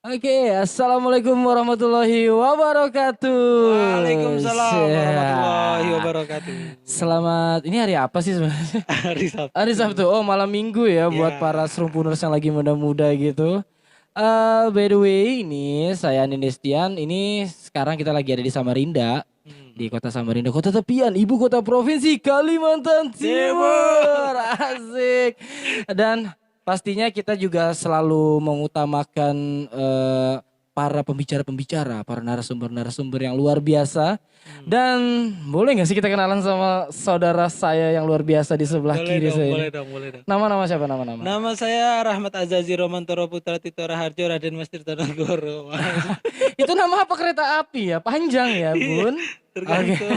Oke, assalamualaikum warahmatullahi wabarakatuh. Waalaikumsalam warahmatullahi Syah. wabarakatuh. Selamat, ini hari apa sih sebenarnya? Hari Hari Sabtu. Sabtu. Oh, malam Minggu ya buat para Ya. serumpuners yang lagi muda-muda gitu. By the way, ini saya Nindestian. Ini sekarang kita lagi ada di Samarinda, Hmm. di kota Samarinda, kota tepian, ibu kota provinsi Kalimantan Timur. Timur. Asik. Dan pastinya kita juga selalu mengutamakan para pembicara-pembicara, para narasumber-narasumber yang luar biasa. Hmm. Dan boleh gak sih kita kenalan sama saudara saya yang luar biasa di sebelah Boleh kiri dong, saya ini? boleh dong, boleh dong. Nama-nama siapa nama-nama? Nama saya Rahmat Azazi Romantoro Putra Tito Raharjo Raden Mas Tirtonegoro. Itu nama apa kereta api ya? Panjang ya, Iya, Bun? Oke. tergantung.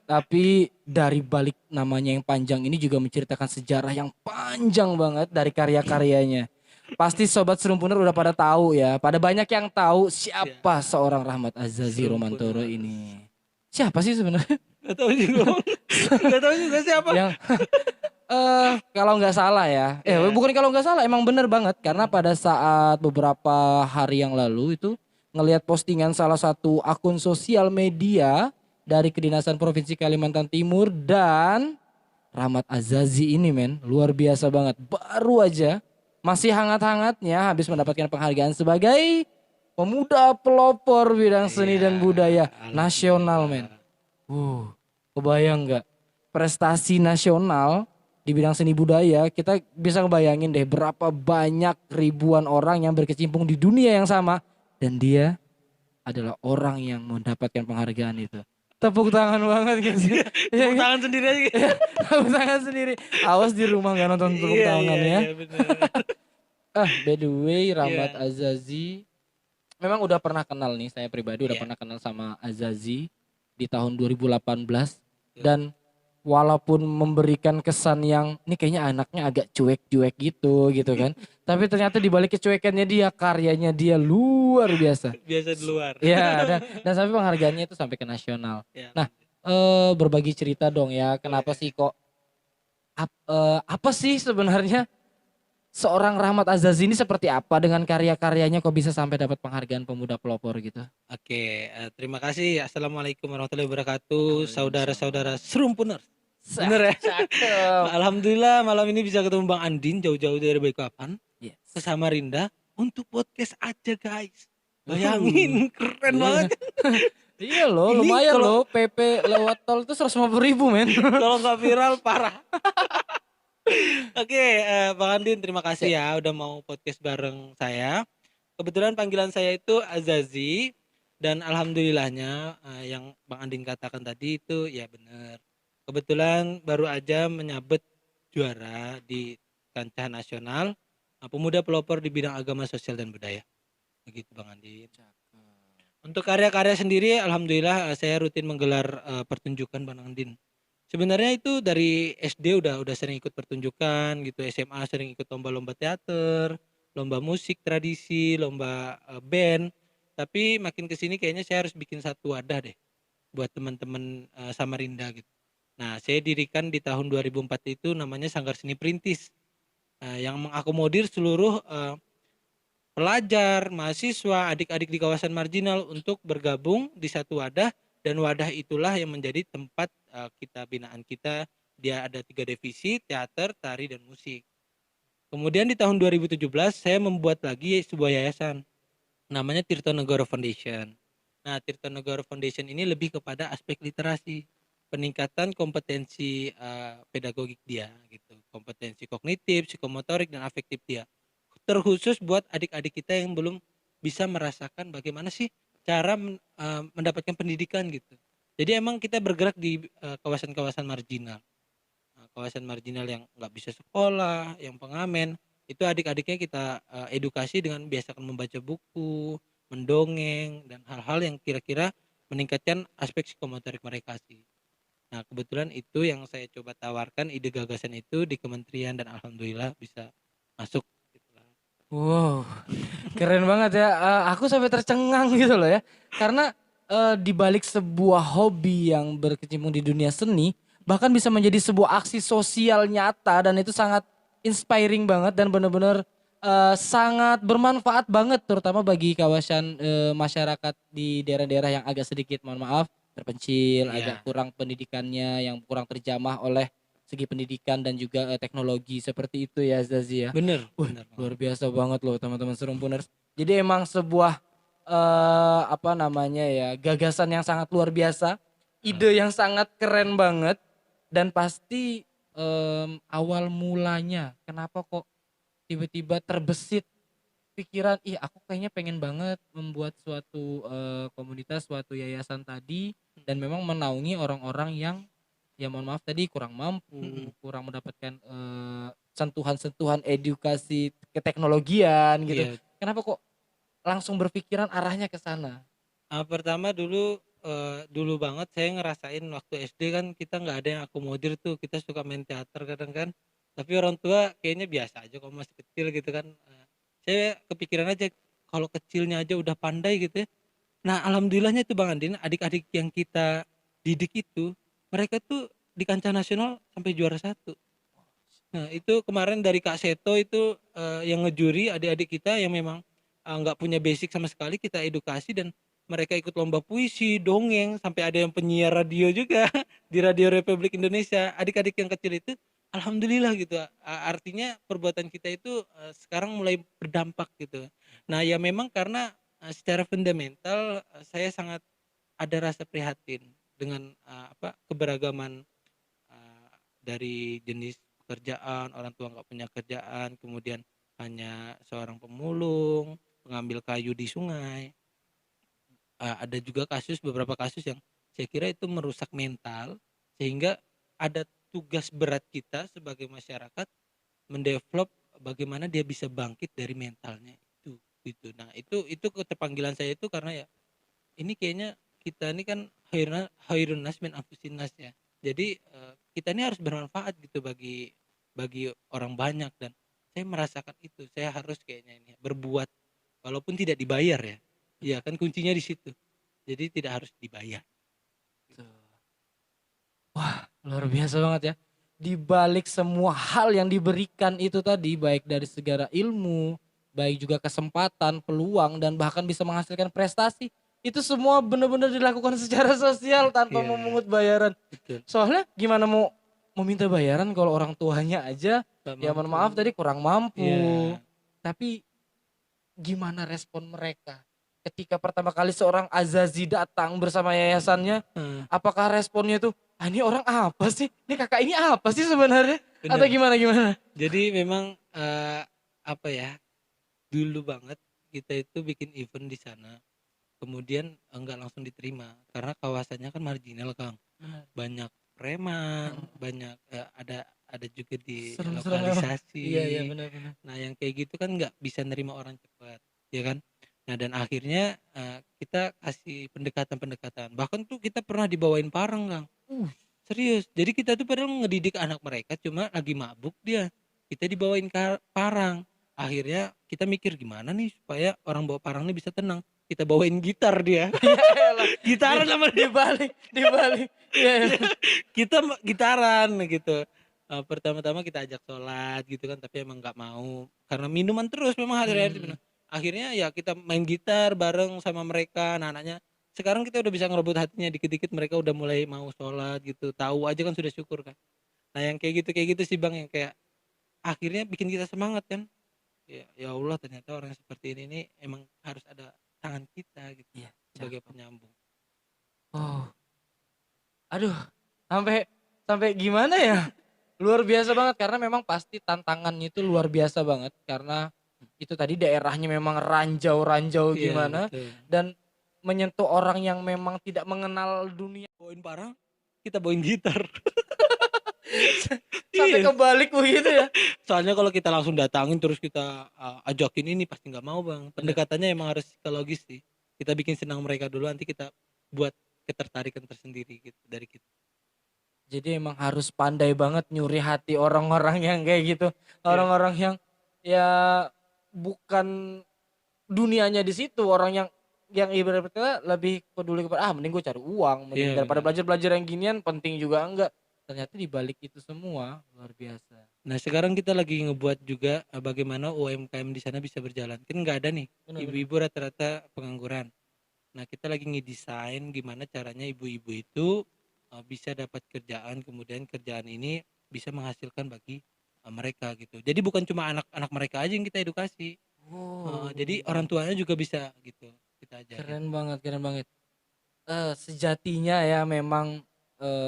Tapi dari balik namanya yang panjang ini juga menceritakan sejarah yang panjang banget dari karya-karyanya. Pasti sobat serumpuner udah pada tahu ya. Pada banyak yang tahu Ya, siapa seorang Rahmat Azazi Romantoro Serumpuners. ini. Siapa sih sebenarnya? Gak tahu juga. Gak tahu juga siapa. Yang kalau nggak salah ya, Ya. bukan kalau nggak salah, emang bener banget karena Hmm. pada saat beberapa hari yang lalu itu ngelihat postingan salah satu akun sosial media dari Kedinasan Provinsi Kalimantan Timur dan Rahmat Azazi ini men luar biasa banget, baru aja masih hangat-hangatnya habis mendapatkan penghargaan sebagai pemuda pelopor bidang seni Iya, dan budaya nasional men. alhamdulillah. Kebayang nggak prestasi nasional di bidang seni budaya, kita bisa ngebayangin deh berapa banyak ribuan orang yang berkecimpung di dunia yang sama dan dia adalah orang yang mendapatkan penghargaan itu. Tepuk tangan banget gak sih? Iya Tepuk kan? tangan sendiri aja. Tepuk tangan sendiri. Awas di rumah nggak nonton tepuk Iya, tangan iya, ya. iya, benar. By the way, Rahmat Iya, Azazi memang udah pernah kenal nih, saya pribadi udah iya. pernah kenal sama Azazi di tahun 2018 Betul. dan walaupun memberikan kesan yang ini kayaknya anaknya agak cuek-cuek gitu kan. Tapi ternyata di balik kecuekannya dia, karyanya dia luar biasa. Biasa di luar. Ya, dan sampai penghargaannya itu sampai ke nasional. Ya, Nah, berbagi cerita dong ya, kenapa boleh. sih kok apa sih sebenarnya seorang Rahmat Azazi ini seperti apa dengan karya-karyanya kok bisa sampai dapat penghargaan pemuda pelopor gitu? Oke, terima kasih. Assalamualaikum warahmatullahi wabarakatuh, Waalaikumsalam. saudara-saudara serumpuners. Bener ya? Cakep. Alhamdulillah malam ini bisa ketemu Bang Andin jauh-jauh dari Balikpapan ke Yes. Samarinda untuk podcast aja guys. Uh, Bayangin, keren iya. banget. Iya loh, Ini lumayan kalau loh PP lewat tol itu 150.000 men. kalau nggak viral parah. Oke, Bang Andin terima kasih Ya. ya udah mau podcast bareng saya. Kebetulan panggilan saya itu Azazi dan alhamdulillahnya yang Bang Andin katakan tadi itu ya benar. Kebetulan baru aja menyabet juara di kancah nasional pemuda pelopor di bidang agama sosial dan budaya. Begitu Bang Andin. Untuk karya-karya sendiri alhamdulillah saya rutin menggelar pertunjukan Bang Andin. Sebenarnya itu dari SD udah sering ikut pertunjukan gitu, SMA sering ikut lomba-lomba teater, lomba musik tradisi, lomba band. Tapi makin ke sini kayaknya saya harus bikin satu wadah deh buat teman-teman Samarinda gitu. Nah, saya dirikan di tahun 2004 itu namanya Sanggar Seni Perintis yang mengakomodir seluruh pelajar, mahasiswa, adik-adik di kawasan marginal untuk bergabung di satu wadah dan wadah itulah yang menjadi tempat kita binaan kita. Dia ada 3 divisi, teater, tari, dan musik. Kemudian di tahun 2017 saya membuat lagi sebuah yayasan namanya Tirtonegoro Foundation. Nah, Tirtonegoro Foundation ini lebih kepada aspek literasi, peningkatan kompetensi pedagogik dia gitu, kompetensi kognitif, psikomotorik dan afektif dia. Terkhusus buat adik-adik kita yang belum bisa merasakan bagaimana sih cara mendapatkan pendidikan gitu. Jadi emang kita bergerak di kawasan-kawasan marginal. Kawasan marginal yang nggak bisa sekolah, yang pengamen, itu adik-adiknya kita edukasi dengan biasakan membaca buku, mendongeng, dan hal-hal yang kira-kira meningkatkan aspek psikomotorik mereka sih. Nah, kebetulan itu yang saya coba tawarkan ide gagasan itu di kementerian dan alhamdulillah bisa masuk. Gitulah. Wow, keren banget ya. Aku sampai tercengang gitu loh ya. Karena di balik sebuah hobi yang berkecimpung di dunia seni, bahkan bisa menjadi sebuah aksi sosial nyata dan itu sangat inspiring banget dan benar-benar sangat bermanfaat banget terutama bagi kawasan masyarakat di daerah-daerah yang agak sedikit mohon maaf terpencil, agak Iya, kurang pendidikannya, yang kurang terjamah oleh segi pendidikan dan juga teknologi seperti itu ya Zazi ya. bener Wah, bener luar banget. biasa banget loh teman-teman Serumpuners. Jadi emang sebuah apa namanya ya, gagasan yang sangat luar biasa, Heeh, ide yang sangat keren banget dan pasti awal mulanya kenapa kok tiba-tiba terbesit pikiran, "Ih aku kayaknya pengen banget membuat suatu, komunitas, suatu yayasan tadi." Dan mhm, memang menaungi orang-orang yang, ya mohon maaf tadi kurang mhm, mampu, kurang mendapatkan, sentuhan-sentuhan edukasi keteknologian gitu. iya. Kenapa kok langsung berpikiran arahnya ke sana? Pertama dulu, dulu banget saya ngerasain waktu SD kan kita nggak ada yang akomodir tuh, kita suka main teater kadang kan, tapi orang tua kayaknya biasa aja kalau masih kecil gitu kan, saya kepikiran aja kalau kecilnya aja udah pandai gitu ya. Nah alhamdulillahnya itu Bang Andin, adik-adik yang kita didik itu, mereka tuh di kancah nasional sampai juara satu. Nah, itu kemarin dari Kak Seto itu, yang ngejuri adik-adik kita yang memang, nggak punya basic sama sekali kita edukasi dan mereka ikut lomba puisi, dongeng, sampai ada yang penyiar radio juga di Radio Republik Indonesia. Adik-adik yang kecil itu alhamdulillah gitu, artinya perbuatan kita itu, sekarang mulai berdampak gitu. Nah, ya memang karena, secara fundamental, saya sangat ada rasa prihatin dengan, keberagaman dari jenis pekerjaan, orang tua nggak punya kerjaan, kemudian hanya seorang pemulung, pengambil kayu di sungai. Ada juga beberapa kasus yang saya kira itu merusak mental, sehingga ada tugas berat kita sebagai masyarakat mendevelop bagaimana dia bisa bangkit dari mentalnya itu, gitu. Nah itu keterpanggilan saya itu karena ya ini kayaknya kita ini kan khairun nas min anfusin nas ya. Jadi, kita ini harus bermanfaat gitu bagi orang banyak dan saya merasakan itu. Saya harus kayaknya ini berbuat walaupun tidak dibayar ya. Iya kan kuncinya di situ. Jadi tidak harus dibayar. Tuh. Wah, luar biasa banget ya. Di balik semua hal yang diberikan itu tadi, baik dari segala ilmu, baik juga kesempatan, peluang, dan bahkan bisa menghasilkan prestasi. Itu semua benar-benar dilakukan secara sosial tanpa Iya, memungut bayaran. betul. Soalnya gimana mau minta bayaran kalau orang tuanya aja, Nggak ya mohon mampu. maaf tadi kurang Iya, mampu. Tapi gimana respon mereka ketika pertama kali seorang Azazi datang bersama yayasannya? heeh, Apakah responnya tuh, "Ah, ini orang apa sih? Ini kakak ini apa sih sebenarnya?" Atau bener. gimana gimana? Jadi memang, apa ya, dulu banget kita itu bikin event di sana. Kemudian enggak langsung diterima, karena kawasannya kan marginal, Kang. Benar. Banyak preman, Heeh. banyak, ada juga di Serem-serem memang. Iya iya, lokalisasi. benar benar. Nah, yang kayak gitu kan nggak bisa nerima orang cepat, ya kan? Nah, dan akhirnya, kita kasih pendekatan-pendekatan, bahkan tuh kita pernah dibawain parang, Kang. Uh, Serius, jadi kita tuh padahal ngedidik anak mereka cuma lagi mabuk dia, kita dibawain parang. Akhirnya kita mikir gimana nih supaya orang bawa parang ini bisa tenang, kita bawain gitar dia, ya elah, gitaran sama dia. dibalik. Iya iya. Iya, kita gitaran gitu. Pertama-tama kita ajak sholat gitu kan, tapi emang nggak mau, karena minuman terus memang hari-hari Mhm. minum. Akhirnya ya kita main gitar bareng sama mereka, anak-anaknya. Sekarang kita udah bisa ngerebut hatinya, dikit-dikit mereka udah mulai mau sholat gitu, tahu aja kan sudah syukur kan. Nah yang kayak gitu sih Bang, yang kayak akhirnya bikin kita semangat kan. Ya ya Allah ternyata orang seperti ini nih emang harus ada tangan kita gitu, Iya, sebagai cakep. penyambung. Oh, aduh, sampai sampai gimana ya? Luar biasa banget karena memang pasti tantangannya itu luar biasa banget karena itu tadi daerahnya memang ranjau-ranjau Iya gimana betul. dan menyentuh orang yang memang tidak mengenal dunia Bawain parang, kita bawain gitar. sampai Iya, kebalik begitu ya. soalnya kalau kita langsung datangin terus kita, ajakin ini pasti nggak mau Bang. Bener. Pendekatannya emang harus psikologis sih. Kita bikin senang mereka dulu, nanti kita buat ketertarikan tersendiri gitu dari kita. Jadi emang harus pandai banget nyuri hati orang-orang yang kayak gitu. Iya, Orang-orang yang ya bukan dunianya di situ, orang yang ibaratnya lebih peduli kepada, "Ah, mending gue cari uang, mending iya daripada benar. belajar-belajar yang ginian penting juga enggak." Ternyata di balik itu semua luar biasa. Nah, sekarang kita lagi ngebuat juga bagaimana UMKM di sana bisa berjalan. Kan nggak ada nih, Benar-benar. ibu-ibu rata-rata pengangguran. Nah, kita lagi ngedesain gimana caranya ibu-ibu itu bisa dapat kerjaan, kemudian kerjaan ini bisa menghasilkan bagi mereka gitu. Jadi bukan cuma anak-anak mereka aja yang kita edukasi. Jadi orang Oh, tuanya juga bisa gitu kita ajarin. keren banget, keren banget. Sejatinya ya memang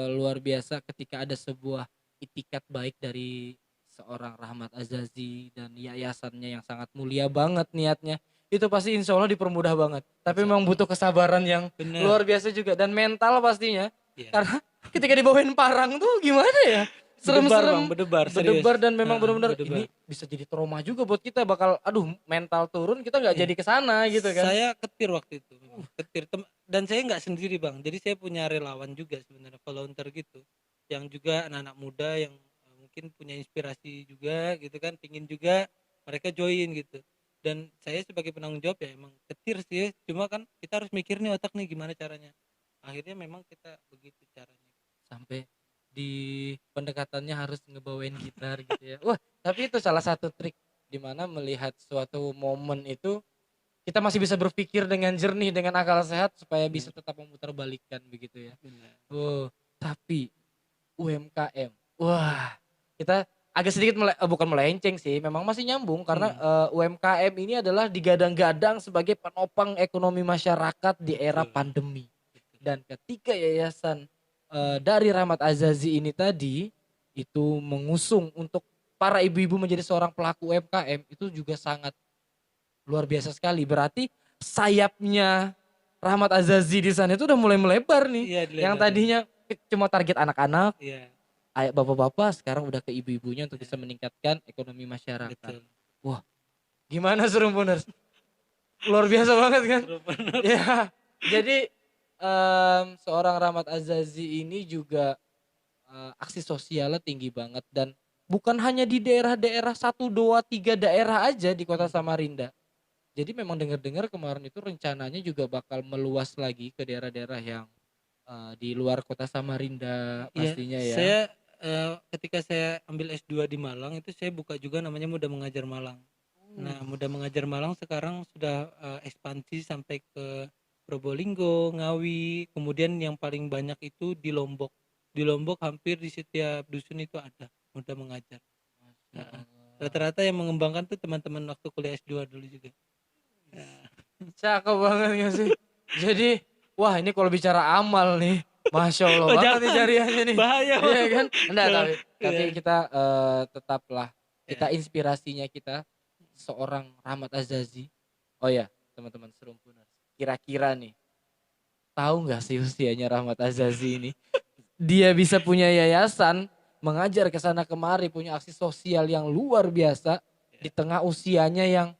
luar biasa ketika ada sebuah itikat baik dari seorang Rahmat Azazi dan yayasannya yang sangat mulia banget niatnya. Itu pasti insya Allah dipermudah banget. Tapi Insya memang Allah. butuh kesabaran yang Bener. luar biasa juga dan mental pastinya. Ya. Karena ketika dibawain parang tuh gimana ya? Berdebar bang, Serem-serem, berdebar serius. berdebar dan memang benar-benar Berdebar. ini bisa jadi trauma juga buat kita, bakal aduh mental turun, kita nggak Iya. jadi kesana gitu kan. Saya ketir waktu itu memang, ketir dan saya nggak sendiri bang, jadi saya punya relawan juga sebenarnya, volunteer gitu, yang juga anak-anak muda yang mungkin punya inspirasi juga gitu kan, pingin juga mereka join gitu. Dan saya sebagai penanggung jawab ya emang ketir sih, cuma kan kita harus mikir nih otak nih gimana caranya. Akhirnya memang kita begitu caranya. Sampai di pendekatannya harus ngebawain gitar gitu ya. Wah, tapi itu salah satu trik dimana melihat suatu momen itu kita masih bisa berpikir dengan jernih, dengan akal sehat supaya bisa Benar, tetap memutarbalikkan begitu ya. benar. Oh, tapi UMKM. Wah, kita agak sedikit bukan melenceng sih, memang masih nyambung karena Hmm, UMKM ini adalah digadang-gadang sebagai penopang ekonomi masyarakat di era betul, pandemi. betul. Dan ketika yayasan dari Rahmat Azazi ini tadi itu mengusung untuk para ibu-ibu menjadi seorang pelaku UMKM itu juga sangat luar biasa sekali. Berarti sayapnya Rahmat Azazi di sana itu udah mulai melebar nih. Iya Yang dilebarin. tadinya cuma target anak-anak, Iya, ayah bapak-bapak sekarang udah ke ibu-ibunya untuk iya, bisa meningkatkan ekonomi masyarakat. betul. Wah, gimana Serumpuners? Luar biasa banget kan? Seru bener. Ya, jadi seorang Rahmat Azazi ini juga aksi sosialnya tinggi banget dan bukan hanya di daerah-daerah 1, 2, 3 daerah aja di Kota Hmm. Samarinda. Jadi memang dengar-dengar kemarin itu rencananya juga bakal meluas lagi ke daerah-daerah yang di luar Kota Samarinda Iya, pastinya ya. saya ketika saya ambil S2 di Malang itu saya buka juga namanya Muda Mengajar Malang. Nah, Muda Mengajar Malang sekarang sudah ekspansi sampai ke Probolinggo, Ngawi, kemudian yang paling banyak itu di Lombok. Di Lombok hampir di setiap dusun itu ada Muda Mengajar. Masya Heeh. Allah. Rata-rata yang mengembangkan tuh teman-teman waktu kuliah S2 dulu juga. Nah, Cakep banget gak sih? Jadi, wah ini kalau bicara amal nih, Masya Allah oh banget nih jangan, jariahnya nih. bahaya Iya Bang. kan? Enggak, Jangan. tapi Iya, kita tetaplah, kita iya. inspirasinya kita seorang Rahmat Azazi. Oh ya, teman-teman Serumpuners. Kira-kira nih, tahu nggak sih usianya Rahmat Azazi ini? Dia bisa punya yayasan, mengajar ke sana kemari, punya aksi sosial yang luar biasa di Iya. tengah usianya yang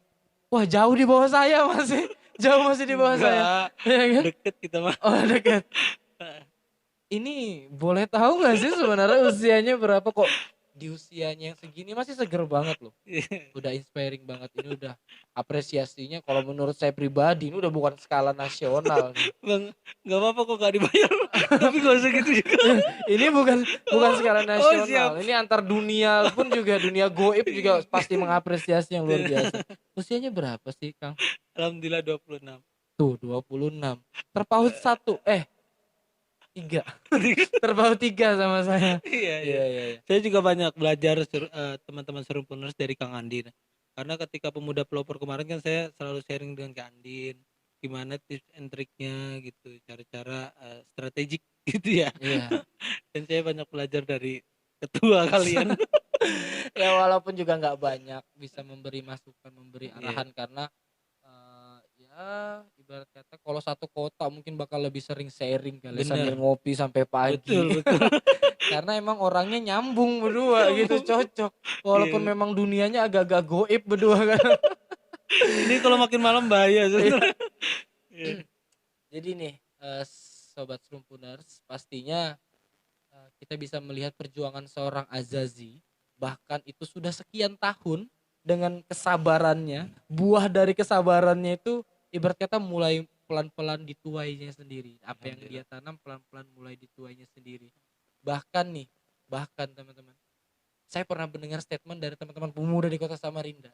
wah jauh di bawah saya masih. Jauh masih di bawah saya. Enggak, Ya kan? deket kita mah. Oh dekat. Ini boleh tahu nggak sih sebenarnya usianya berapa kok? Di usianya yang segini masih seger banget loh. Udah inspiring banget. Ini udah apresiasinya kalau menurut saya pribadi ini udah bukan skala nasional nih. Bang, nggak apa-apa kok gak dibayar. Tapi gak usah gitu juga. Ini bukan bukan Oh, skala oh siap. nasional. Ini antar dunia pun juga dunia goib juga pasti mengapresiasi yang luar biasa. Usianya berapa sih, Kang? Alhamdulillah 26. Tuh, 26. Terpaut satu, tiga. Terpaut tiga sama saya. Iya, iya. Iya, iya, iya. Saya juga banyak belajar teman-teman Serumpuners dari Kang Andin. Karena ketika pemuda pelopor kemarin kan saya selalu sharing dengan Kang Andin gimana tips and triknya gitu, cara-cara strategik gitu ya. Iya. Dan saya banyak belajar dari ketua kalian. Ya walaupun juga nggak banyak bisa memberi masukan, memberi Iya, arahan karena ya ibarat kata kalau satu kota mungkin bakal lebih sering sharing kali sambil bener. ngopi sampai pagi. Betul, betul. Karena emang orangnya nyambung berdua gitu, Nyambung. cocok. Walaupun Iya. memang dunianya agak-agak goib berdua kan. Ini kalau makin malam bahaya Iya. sebenarnya. Iya. Jadi nih, sobat Serumpuners, pastinya kita bisa melihat perjuangan seorang Azazi, bahkan itu sudah sekian tahun dengan kesabarannya, buah dari kesabarannya itu ibarat kata mulai pelan-pelan dituainya sendiri. Apa yang dia Alhamdulillah. tanam pelan-pelan mulai dituainya sendiri. Bahkan nih, bahkan teman-teman, Saya pernah mendengar statement dari teman-teman pemuda di kota Samarinda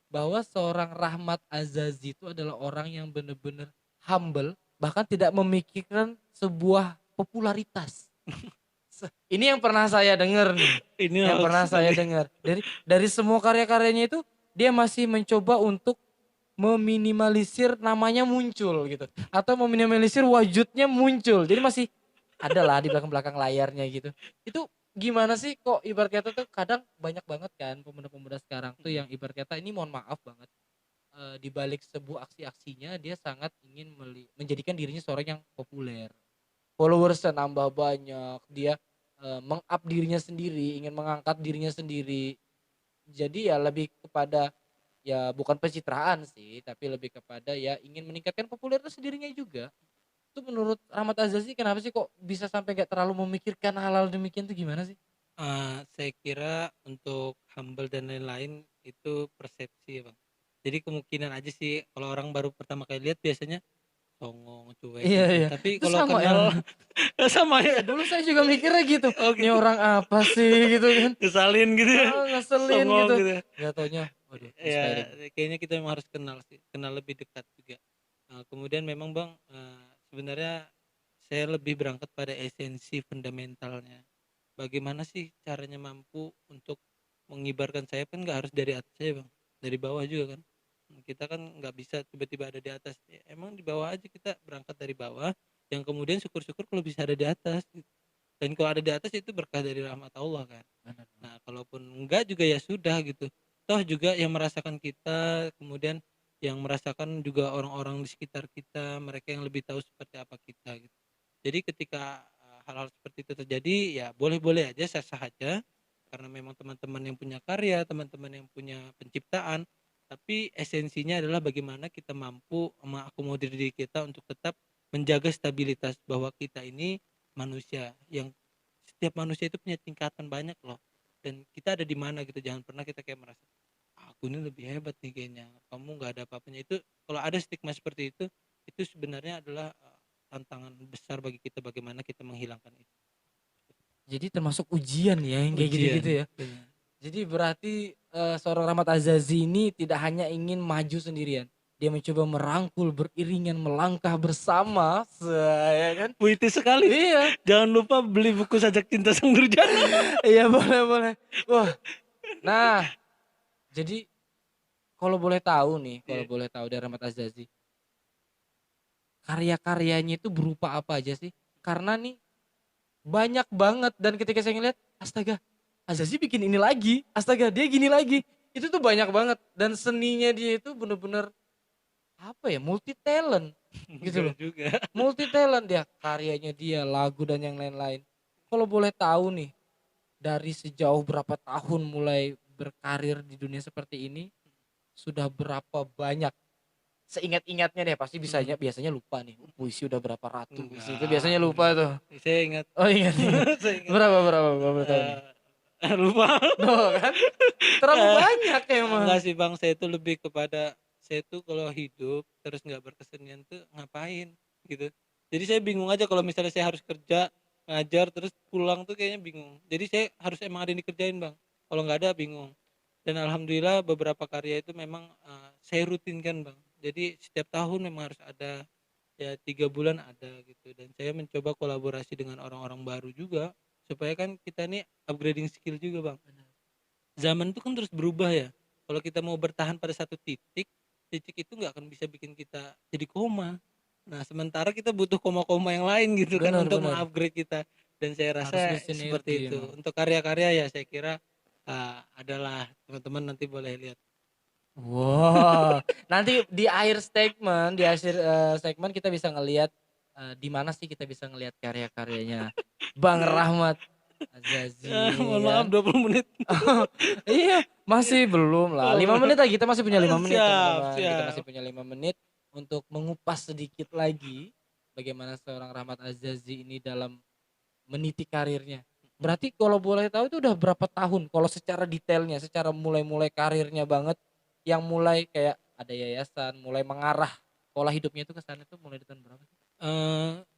bahwa seorang Rahmat Azazi itu adalah orang yang benar-benar humble, bahkan tidak memikirkan sebuah popularitas. Ini yang pernah saya dengar nih, Ini yang hoax pernah saya sekali. dengar. Dari semua karya-karyanya itu dia masih mencoba untuk meminimalisir namanya muncul gitu, atau meminimalisir wujudnya muncul. Jadi masih ada lah di belakang-belakang layarnya gitu. Itu gimana sih kok ibarat kata tuh kadang banyak banget kan pemuda-pemuda sekarang tuh yang ibarat kata ini mohon maaf banget, di balik sebuah aksi-aksinya dia sangat ingin menjadikan dirinya seorang yang populer. Followersnya nambah banyak, dia meng-up dirinya sendiri, ingin mengangkat dirinya sendiri. Jadi ya lebih kepada ya bukan pencitraan sih, tapi lebih kepada ya ingin meningkatkan popularitas dirinya juga. Itu menurut Rahmat Azazi kenapa sih kok bisa sampai gak terlalu memikirkan hal-hal demikian tuh gimana sih? Saya kira untuk humble dan lain-lain itu persepsi ya, Bang. Jadi kemungkinan aja sih kalau orang baru pertama kali lihat biasanya songong, cuek Iya gitu. iya, Tapi itu kalau sama kenal emang. sama Iya ya. dulu saya juga mikirnya gitu, Oh "Ini gitu. orang apa sih?" Gitu kan. Ngesalin gitu ya. Heeh, ngeselin Songong gitu. gitu ya. Nggak taunya, waduh Ya, inspiring. kayaknya kita memang harus kenal sih, kenal lebih dekat juga. Kemudian memang Bang, sebenarnya saya lebih berangkat pada esensi fundamentalnya. Bagaimana sih caranya mampu untuk mengibarkan sayap, kan nggak harus dari atas aja Bang, dari bawah juga kan. Kita kan nggak bisa tiba-tiba ada di atas, ya emang di bawah aja, kita berangkat dari bawah, yang kemudian syukur-syukur kalau bisa ada di atas gitu. Dan kalau ada di atas itu berkah dari rahmat Allah kan. Bener banget. Nah, kalaupun enggak juga ya sudah gitu. Toh juga yang merasakan kita, kemudian yang merasakan juga orang-orang di sekitar kita, mereka yang lebih tahu seperti apa kita gitu. Jadi ketika hal-hal seperti itu terjadi, ya boleh-boleh aja, sah-sah aja, karena memang teman-teman yang punya karya, teman-teman yang punya penciptaan, tapi esensinya adalah bagaimana kita mampu mengakomodir diri kita untuk tetap menjaga stabilitas bahwa kita ini manusia yang setiap manusia itu punya tingkatan banyak loh, dan kita ada di mana gitu. Jangan pernah kita kayak merasa aku ini lebih hebat nih, kayaknya kamu nggak ada apa-apanya. Itu kalau ada stigma seperti itu sebenarnya adalah tantangan besar bagi kita, bagaimana kita menghilangkan itu. Jadi termasuk ujian ya yang kayak gitu-gitu Ujian, ya? benar. Jadi berarti, seorang Rahmat Azazi ini tidak hanya ingin maju sendirian, dia mencoba merangkul, beriringan, melangkah bersama, ya kan? Puitis sekali. Iya, Jangan lupa beli buku Sajak Cinta Sang Durjana. iya boleh boleh. Wah, nah jadi kalau boleh tahu nih, kalau Iya. boleh tahu dari Rahmat Azazi, karya-karyanya itu berupa apa aja sih? Karena nih banyak banget dan ketika saya ngeliat, astaga, Azazi bikin ini lagi, astaga dia gini lagi. Itu tuh banyak banget dan seninya dia itu bener-bener apa ya, multi talent gitu Enggak loh. juga. Multi talent dia, karyanya dia, lagu dan yang lain-lain. Kalau boleh tahu nih, dari sejauh berapa tahun mulai berkarir di dunia seperti ini, sudah berapa banyak, seingat-ingatnya deh pasti Hmm, biasanya lupa nih, puisi udah berapa ratus, itu enggak, biasanya lupa enggak. tuh. Saya ingat. Oh ingat ingat. Saya ingat. Berapa berapa tahun nih? Eh, lupa. Tuh kan, terlalu Eh, banyak emang. enggak sih Bang, saya itu lebih kepada, saya tuh kalau hidup terus nggak berkesenian tuh ngapain gitu. Jadi saya bingung aja kalau misalnya saya harus kerja, ngajar, terus pulang tuh kayaknya bingung. Jadi saya harus emang ada yang dikerjain Bang. Kalau nggak ada bingung. Dan alhamdulillah beberapa karya itu memang saya rutinkan Bang. Jadi setiap tahun memang harus ada, ya 3 bulan ada gitu. Dan saya mencoba kolaborasi dengan orang-orang baru juga supaya kan kita nih upgrading skill juga Bang. Zaman itu kan terus berubah ya. Kalau kita mau bertahan pada satu titik, titik itu nggak akan bisa bikin kita jadi koma. Nah, sementara kita butuh koma-koma yang lain gitu kan Bener untuk bener, mengupgrade kita. Dan saya harus rasa seperti bersinergi itu. emang. Untuk karya-karya ya saya kira adalah teman-teman nanti boleh lihat. Wow, nanti di akhir statement, di akhir, segmen kita bisa ngelihat, di mana sih kita bisa ngelihat karya-karyanya Bang Rahmat Azazi Mohon ya maaf kan. 20 menit. Iya, masih belum lah, Oh, 5 menit lagi, kita masih punya 5 menit siap, teman-teman, kita masih siap. punya 5 menit untuk mengupas sedikit lagi bagaimana seorang Rahmat Azazi ini dalam meniti karirnya. Berarti kalau boleh tahu itu udah berapa tahun kalau secara detailnya, secara mulai-mulai karirnya banget, yang mulai kayak ada yayasan, mulai mengarah pola hidupnya itu ke sana tuh mulai di tahun berapa sih?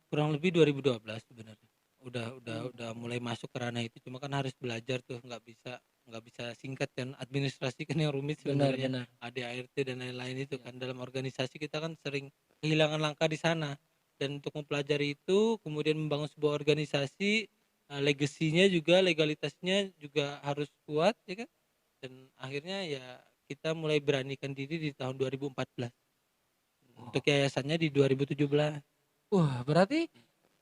Kurang lebih 2012 sebenarnya. udah mulai masuk ke ranah itu, cuma kan harus belajar tuh, nggak bisa singkat kan, administrasi kan yang rumit Benar sebenarnya, benar. ADART dan lain-lain itu Ya. kan, dalam organisasi kita kan sering kehilangan langkah di sana. Dan untuk mempelajari itu, kemudian membangun sebuah organisasi, legasinya juga, legalitasnya juga harus kuat ya kan, dan akhirnya ya kita mulai beranikan diri di tahun 2014, untuk Oh. yayasannya di 2017. Wah, berarti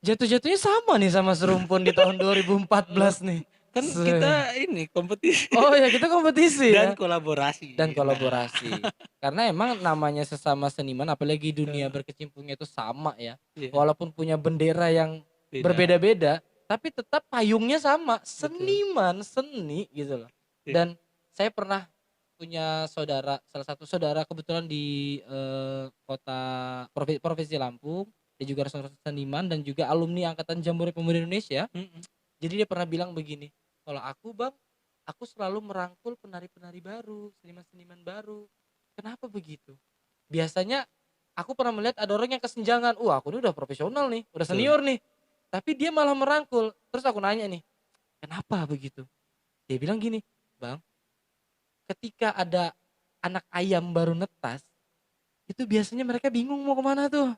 jatuh-jatuhnya sama nih sama Serumpun di tahun Loh, 2014 nih. kan kita ini kompetisi Oh ya, kita kompetisi dan ya. Dan kolaborasi. Nah, kolaborasi. Karena emang namanya sesama seniman apalagi dunia heeh, berkecimpungnya itu sama ya. iya, Walaupun punya bendera yang beda, berbeda-beda, tapi tetap payungnya sama, betul. seniman, seni gitu loh. Iya, Dan saya pernah punya saudara, salah satu saudara kebetulan di kota provinsi Lampung, dia juga seorang seniman dan juga alumni angkatan Jambore Pemuda Indonesia. mhm, Jadi dia pernah bilang begini, "Kalau aku Bang, aku selalu merangkul penari-penari baru, seniman-seniman baru." Kenapa begitu? Biasanya aku pernah melihat ada orang yang kesenjangan, "Wah, aku ini udah profesional nih, udah betul. senior nih." Tapi dia malah merangkul. Terus aku nanya nih, "Kenapa begitu?" Dia bilang gini, "Bang, ketika ada anak ayam baru netas, itu biasanya mereka bingung mau kemana tuh.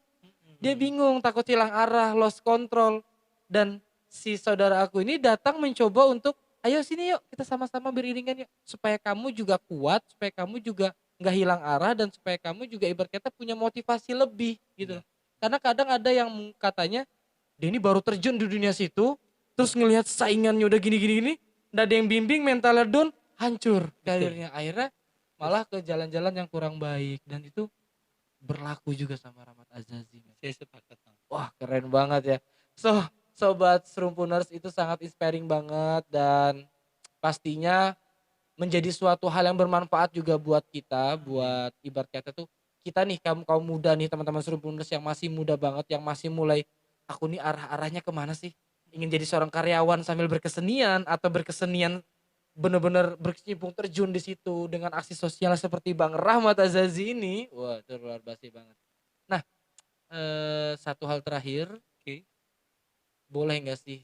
Dia Mhm, bingung, takut hilang arah, lost control. Dan si saudara aku ini datang mencoba untuk, "Ayo sini yuk, kita sama-sama beriringan yuk." Supaya kamu juga kuat, supaya kamu juga nggak hilang arah dan supaya kamu juga ibarat kata punya motivasi lebih gitu iya, loh. Karena kadang ada yang katanya, dia ini baru terjun di dunia situ, terus ngelihat saingannya udah gini-gini, nggak ada yang bimbing, mentalnya down, hancur betul, karirnya. Akhirnya terus malah ke jalan-jalan yang kurang baik dan itu berlaku juga sama Rahmat Azazi. saya sepakat, Bang. Wah, keren banget ya. So, sobat Serumpuners itu sangat inspiring banget dan pastinya menjadi suatu hal yang bermanfaat juga buat kita, Iya, buat ibarat kata tuh kita nih kaum kaum muda nih teman-teman Serumpuners yang masih muda banget, yang masih mulai aku nih arah-arahnya kemana sih? Ingin jadi seorang karyawan sambil berkesenian atau berkesenian bener-bener berkecimpung terjun di situ dengan aksi sosial seperti Bang Rahmat Azazi ini. Wah, itu luar biasa banget. Nah, satu hal terakhir, oke. boleh nggak sih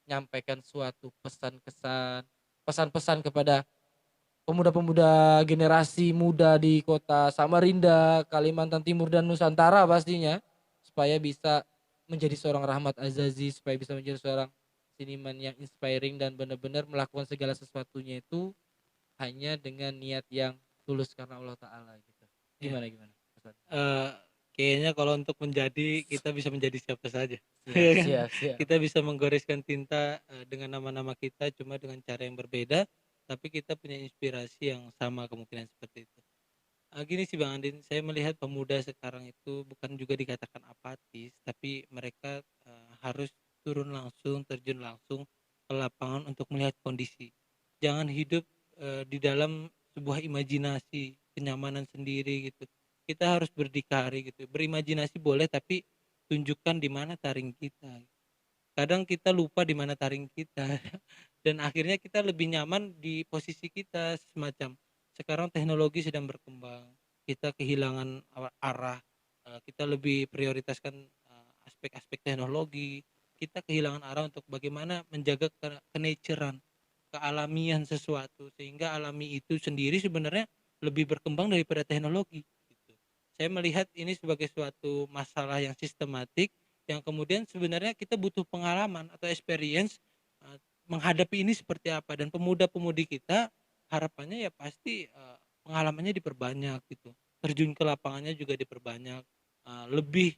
nyampaikan suatu pesan-kesan, pesan-pesan kepada pemuda-pemuda generasi muda di kota Samarinda, Kalimantan Timur dan Nusantara pastinya, supaya bisa menjadi seorang Rahmat Azazi, supaya bisa menjadi seorang seniman yang inspiring dan benar-benar melakukan segala sesuatunya itu hanya dengan niat yang tulus karena Allah Ta'ala gitu. Ya, Gimana gimana? Pesan? eee, kayaknya kalau untuk menjadi, kita bisa menjadi siapa saja, Siap ya kan? siap siap. Kita bisa menggoreskan tinta, dengan nama-nama kita, cuma dengan cara yang berbeda, tapi kita punya inspirasi yang sama kemungkinan seperti itu. Gini sih Bang Andin, saya melihat pemuda sekarang itu bukan juga dikatakan apatis, tapi mereka, harus turun langsung, terjun langsung ke lapangan untuk melihat kondisi. Jangan hidup, di dalam sebuah imajinasi, kenyamanan sendiri gitu. Kita harus berdikari gitu, berimajinasi boleh tapi tunjukkan di mana taring kita. Kadang kita lupa di mana taring kita dan akhirnya kita lebih nyaman di posisi kita semacam, sekarang teknologi sedang berkembang, kita kehilangan arah, kita lebih prioritaskan, aspek-aspek teknologi, kita kehilangan arah untuk bagaimana menjaga ke-nature-an, kealamian sesuatu, sehingga alami itu sendiri sebenarnya lebih berkembang daripada teknologi, gitu. Saya melihat ini sebagai suatu masalah yang sistematik, yang kemudian sebenarnya kita butuh pengalaman atau experience, menghadapi ini seperti apa, dan pemuda-pemudi kita harapannya ya pasti, pengalamannya diperbanyak gitu, terjun ke lapangannya juga diperbanyak, lebih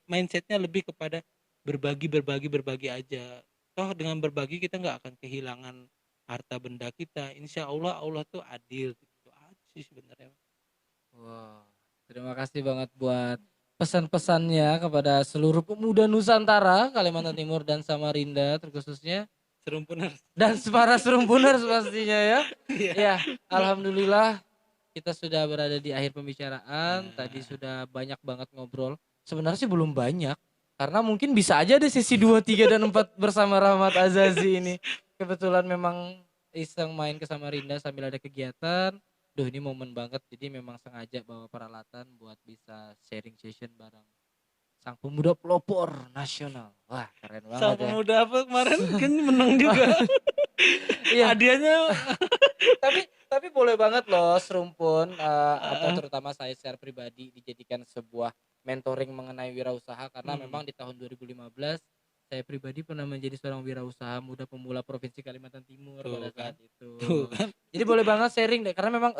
mindsetnya lebih kepada berbagi berbagi berbagi aja. Toh dengan berbagi kita nggak akan kehilangan harta benda kita, insya Allah Allah tuh adil, gitu aja sih sebenarnya. Wow, terima kasih banget buat pesan-pesannya kepada seluruh pemuda Nusantara, Kalimantan Timur dan Samarinda terkhususnya Serumpuners. dan para Serumpuners pastinya ya. Iya. Ya, alhamdulillah kita sudah berada di akhir pembicaraan. Tadi Nah, sudah banyak banget ngobrol. Sebenarnya sih belum banyak karena mungkin bisa aja ada sesi 2, 3 dan 4 bersama Rahmat Azazi ini. Kebetulan memang iseng main ke Samarinda sambil ada kegiatan. Duh, ini momen banget jadi memang sengaja bawa peralatan buat bisa sharing session bareng sang pemuda pelopor nasional. Wah, keren Sang banget ya. Pemuda apa kemarin kan menang juga. Iya, Hadiahnya tapi boleh banget loh Serumpun atau heeh. terutama saya secara pribadi dijadikan sebuah mentoring mengenai wirausaha karena Hmm, memang di tahun 2015 saya pribadi pernah menjadi seorang wirausaha muda pemula Provinsi Kalimantan Timur pada tuh kan. saat itu. Tuh kan. Jadi boleh banget sharing deh karena memang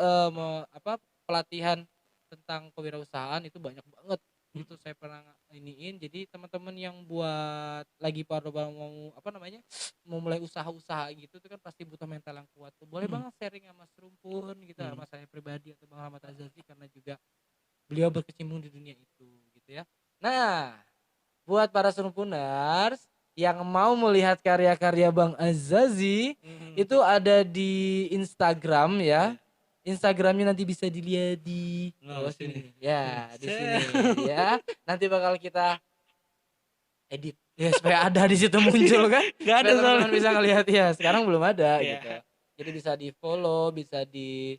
pelatihan tentang kewirausahaan itu banyak banget gitu saya pernah iniin. Jadi teman-teman yang buat lagi pada mau apa namanya mau mulai usaha-usaha gitu tuh kan pasti butuh mental yang kuat tuh. Boleh Hmm, banget sharing sama Serumpun gitu hmm. sama saya pribadi atau Bang Ahmad Azazi karena juga beliau berkecimpung di dunia itu gitu ya. Nah, buat para Serumpuners yang mau melihat karya-karya Bang Azazi Mhm. itu ada di Instagram ya. Iya. Instagramnya nanti bisa dilihat di Nah, bawah sini. sini nih. Ya, di Set. sini ya. Nanti bakal kita edit ya supaya ada di situ muncul kan Nggak ada supaya teman-teman soalnya. bisa ngelihat ya sekarang belum ada gitu Iya. jadi bisa di follow bisa di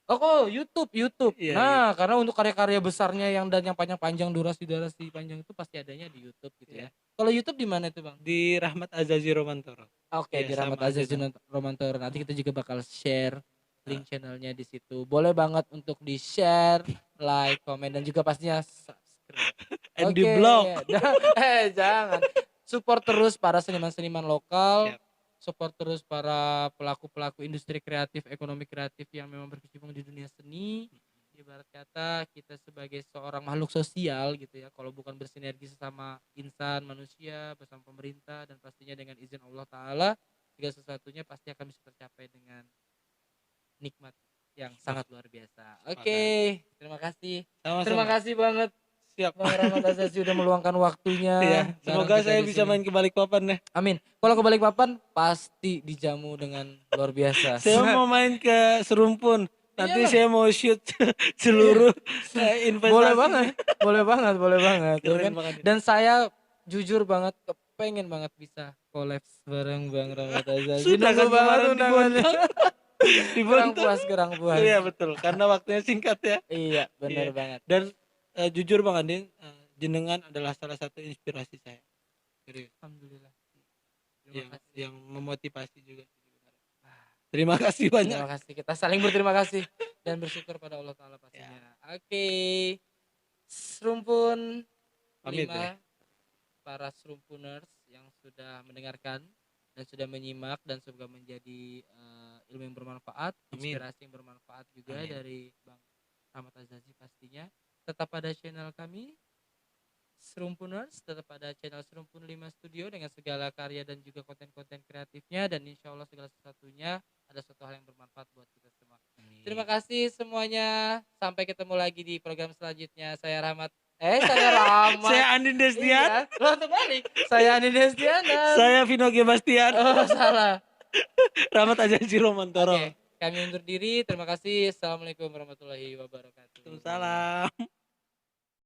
kok YouTube Iya nah gitu. karena untuk karya-karya besarnya yang dan yang panjang-panjang durasi panjang itu pasti adanya di YouTube gitu ya Iya. kalau YouTube di mana itu bang Di Rahmat Azazi Romantoro. oke Iya di Rahmat sama aja Azazi nama. Romantoro nanti kita juga bakal share Heeh. link channelnya di situ boleh banget untuk di share like komen dan juga pastinya subscribe. And di Oke, blog. jangan. Support terus para seniman-seniman lokal, Siap. support terus para pelaku-pelaku industri kreatif, ekonomi kreatif yang memang berkecimpung di dunia seni. Ibarat kata kita sebagai seorang makhluk sosial gitu ya, kalau bukan bersinergi sesama insan, manusia, bersama pemerintah dan pastinya dengan izin Allah Ta'ala, segala sesuatunya pasti akan bisa tercapai dengan nikmat yang sangat luar biasa. Sepakat. Oke, terima kasih. Terima Sama-sama. kasih banget Siap. Bang Rahmat Azazi udah meluangkan Iya, waktunya bareng semoga kita saya di bisa sini. main ke Balikpapan deh. Amin. Kalau ke Balikpapan pasti dijamu dengan luar biasa. Saya mau main ke Serumpun. Nanti Iyalah. saya mau shoot Iya. seluruh Boleh investasinya. banget. Boleh banget, boleh banget ya Keren kan. banget itu. Dan saya jujur banget kepengen banget bisa kolaps bareng Bang Rahmat Azazi. Sudah Nunggu kan banget kemarin undangannya. dibontang. Kurang Dibontang. puas, kurang puas. Iya betul, karena waktunya singkat ya. Iya, bener Iya. banget. Dan jujur Bang Andin, jenengan adalah salah satu inspirasi saya. Serius. Alhamdulillah. Terima kasih. Yang memotivasi juga. Terima kasih banyak. Terima kasih. Kita saling berterima kasih dan bersyukur pada Allah Ta'ala Ya, pastinya. Oke. Serumpun pamit deh. 5 para serumpuners yang sudah mendengarkan dan sudah menyimak dan semoga menjadi ilmu yang bermanfaat, Amin. inspirasi yang bermanfaat juga Amin. dari Bang Ahmad Azazi pastinya. Tetap pada channel kami Serumpuners, tetap pada channel Serumpun 5 Studio dengan segala karya dan juga konten-konten kreatifnya dan insya Allah segala sesuatunya ada suatu hal yang bermanfaat buat kita semua. Terima kasih semuanya. Sampai ketemu lagi di program selanjutnya. Saya Rahmat. Saya Andin Destian. Iya, lo terbalik. Saya Andi Destiana. Saya Vino G. Bastian. Oh, salah. Rahmat Azazi Romantoro. Oke, kami undur diri. Terima kasih. Assalamualaikum warahmatullahi wabarakatuh. Waalaikumsalam.